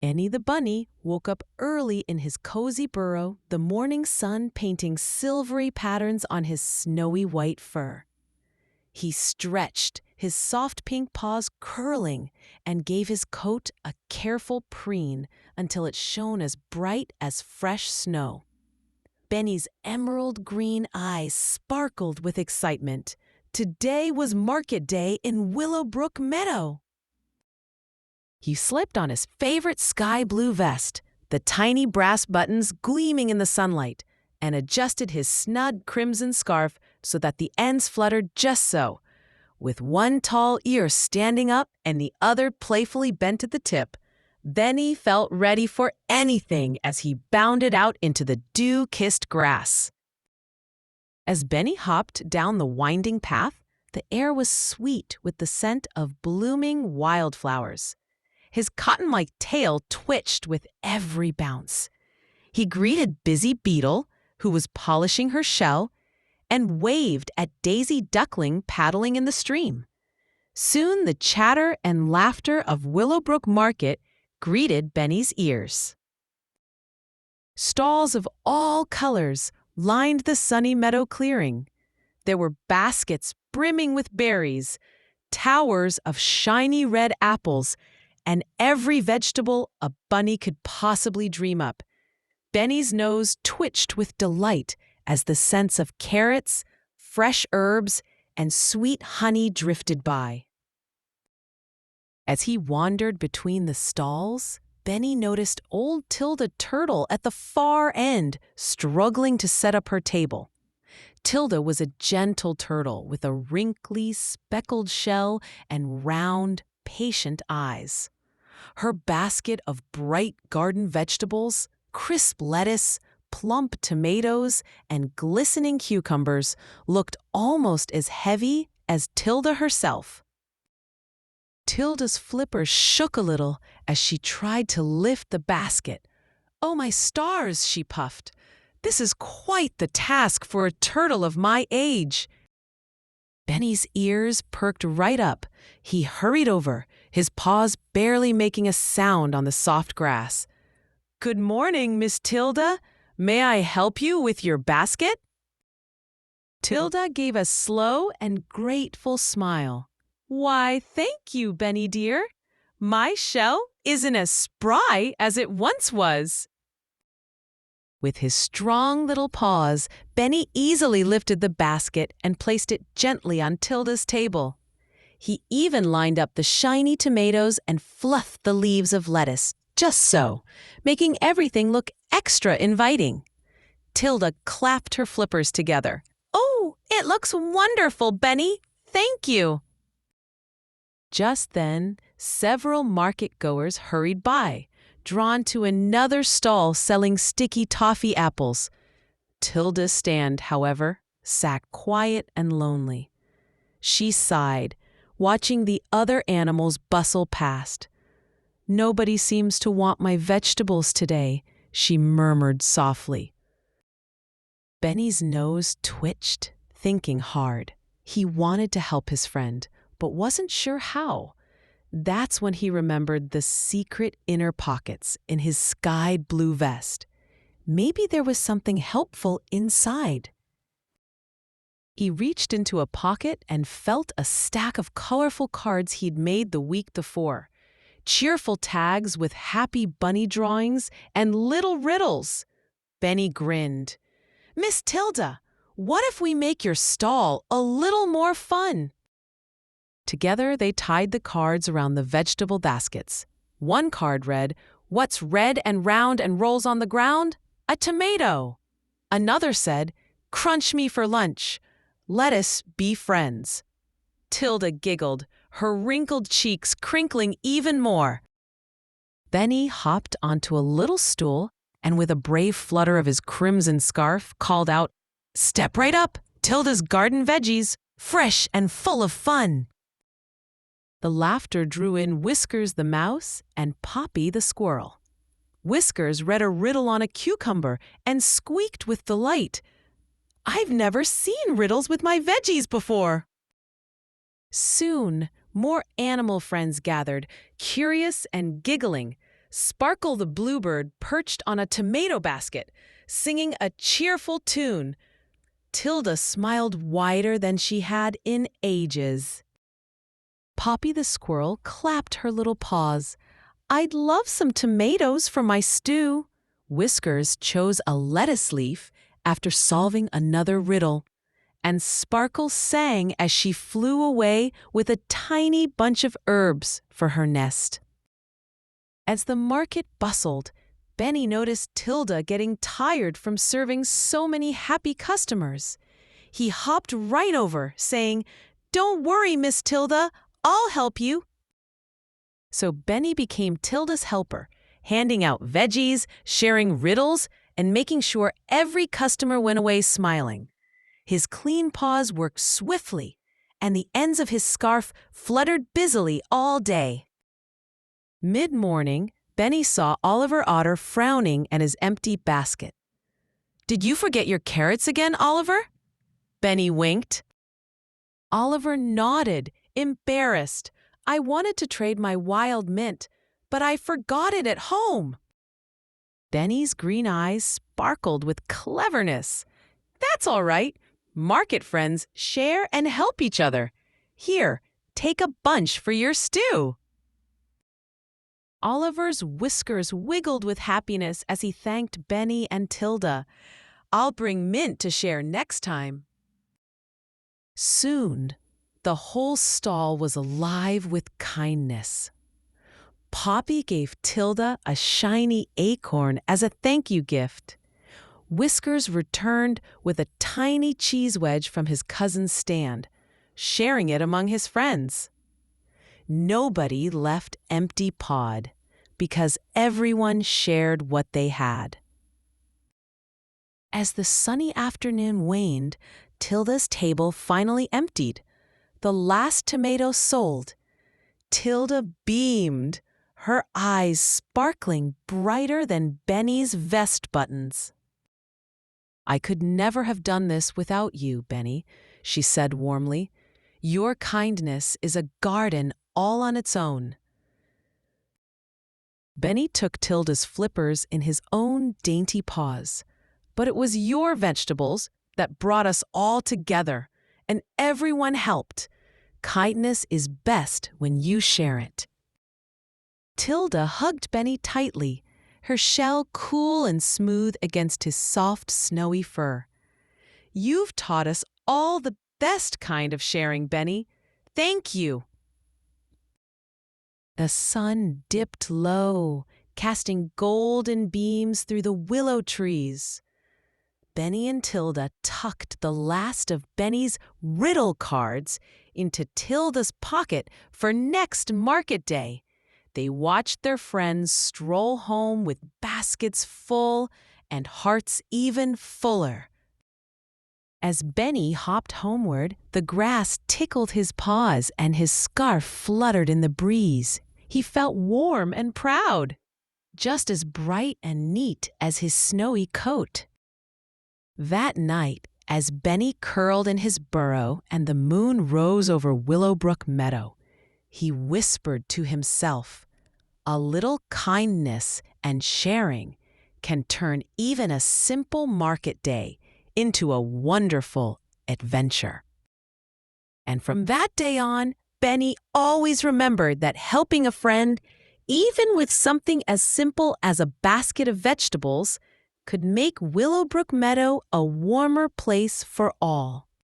Benny the bunny woke up early in his cozy burrow, the morning sun painting silvery patterns on his snowy white fur. He stretched, his soft pink paws curling, and gave his coat a careful preen until it shone as bright as fresh snow. Benny's emerald green eyes sparkled with excitement. Today was market day in Willowbrook Meadow. He slipped on his favorite sky blue vest, the tiny brass buttons gleaming in the sunlight, and adjusted his snug crimson scarf so that the ends fluttered just so, with one tall ear standing up and the other playfully bent at the tip. Benny felt ready for anything as he bounded out into the dew-kissed grass. As Benny hopped down the winding path, the air was sweet with the scent of blooming wildflowers. His cotton-like tail twitched with every bounce. He greeted Busy Beetle, who was polishing her shell, and waved at Daisy Duckling paddling in the stream. Soon the chatter and laughter of Willowbrook Market greeted Benny's ears. Stalls of all colors lined the sunny meadow clearing. There were baskets brimming with berries, towers of shiny red apples, and every vegetable a bunny could possibly dream up. Benny's nose twitched with delight as the scents of carrots, fresh herbs, and sweet honey drifted by. As he wandered between the stalls, Benny noticed old Tilda Turtle at the far end, struggling to set up her table. Tilda was a gentle turtle with a wrinkly, speckled shell and round, patient eyes. Her basket of bright garden vegetables, crisp lettuce, plump tomatoes, and glistening cucumbers looked almost as heavy as Tilda herself. Tilda's flippers shook a little as she tried to lift the basket. "Oh, my stars," she puffed. "This is quite the task for a turtle of my age." Benny's ears perked right up. He hurried over, his paws barely making a sound on the soft grass. "Good morning, Miss Tilda. May I help you with your basket?" Tilda gave a slow and grateful smile. "Why, thank you, Benny dear. My shell isn't as spry as it once was." With his strong little paws, Benny easily lifted the basket and placed it gently on Tilda's table. He even lined up the shiny tomatoes and fluffed the leaves of lettuce, just so, making everything look extra inviting. Tilda clapped her flippers together. "Oh, it looks wonderful, Benny. Thank you." Just then, several market-goers hurried by, drawn to another stall selling sticky toffee apples. Tilda's stand, however, sat quiet and lonely. She sighed, watching the other animals bustle past. "Nobody seems to want my vegetables today," she murmured softly. Benny's nose twitched, thinking hard. He wanted to help his friend, but wasn't sure how. That's when he remembered the secret inner pockets in his sky blue vest. Maybe there was something helpful inside. He reached into a pocket and felt a stack of colorful cards he'd made the week before. Cheerful tags with happy bunny drawings and little riddles. Benny grinned. "Miss Tilda, what if we make your stall a little more fun?" Together, they tied the cards around the vegetable baskets. One card read, "What's red and round and rolls on the ground? A tomato." Another said, "Crunch me for lunch. Let us be friends." Tilda giggled, her wrinkled cheeks crinkling even more. Benny hopped onto a little stool and with a brave flutter of his crimson scarf called out, "Step right up, Tilda's garden veggies, fresh and full of fun." The laughter drew in Whiskers the mouse and Poppy the squirrel. Whiskers read a riddle on a cucumber and squeaked with delight. "I've never seen riddles with my veggies before." Soon, more animal friends gathered, curious and giggling. Sparkle the bluebird perched on a tomato basket, singing a cheerful tune. Tilda smiled wider than she had in ages. Poppy the squirrel clapped her little paws. "I'd love some tomatoes for my stew." Whiskers chose a lettuce leaf after solving another riddle. And Sparkle sang as she flew away with a tiny bunch of herbs for her nest. As the market bustled, Benny noticed Tilda getting tired from serving so many happy customers. He hopped right over, saying, "Don't worry, Miss Tilda, I'll help you." So Benny became Tilda's helper, handing out veggies, sharing riddles, and making sure every customer went away smiling. His clean paws worked swiftly, and the ends of his scarf fluttered busily all day. Mid-morning, Benny saw Oliver Otter frowning at his empty basket. "Did you forget your carrots again, Oliver?" Benny winked. Oliver nodded, embarrassed. "I wanted to trade my wild mint, but I forgot it at home." Benny's green eyes sparkled with cleverness. "That's all right. Market friends share and help each other. Here, take a bunch for your stew." Oliver's whiskers wiggled with happiness as he thanked Benny and Tilda. "I'll bring mint to share next time." Soon, the whole stall was alive with kindness. Poppy gave Tilda a shiny acorn as a thank you gift. Whiskers returned with a tiny cheese wedge from his cousin's stand, sharing it among his friends. Nobody left empty-pawed because everyone shared what they had. As the sunny afternoon waned, Tilda's table finally emptied. The last tomato sold. Tilda beamed, her eyes sparkling brighter than Benny's vest buttons. "I could never have done this without you, Benny," she said warmly. "Your kindness is a garden all on its own." Benny took Tilda's flippers in his own dainty paws. "But it was your vegetables that brought us all together, and everyone helped. Kindness is best when you share it." Tilda hugged Benny tightly, her shell cool and smooth against his soft, snowy fur. "You've taught us all the best kind of sharing, Benny. Thank you." The sun dipped low, casting golden beams through the willow trees. Benny and Tilda tucked the last of Benny's riddle cards into Tilda's pocket for next market day. They watched their friends stroll home with baskets full and hearts even fuller. As Benny hopped homeward, the grass tickled his paws and his scarf fluttered in the breeze. He felt warm and proud, just as bright and neat as his snowy coat. That night, as Benny curled in his burrow and the moon rose over Willowbrook meadow, he whispered to himself, "A little kindness and sharing can turn even a simple market day into a wonderful adventure." And from that day on, Benny always remembered that helping a friend, even with something as simple as a basket of vegetables, could make Willowbrook Meadow a warmer place for all.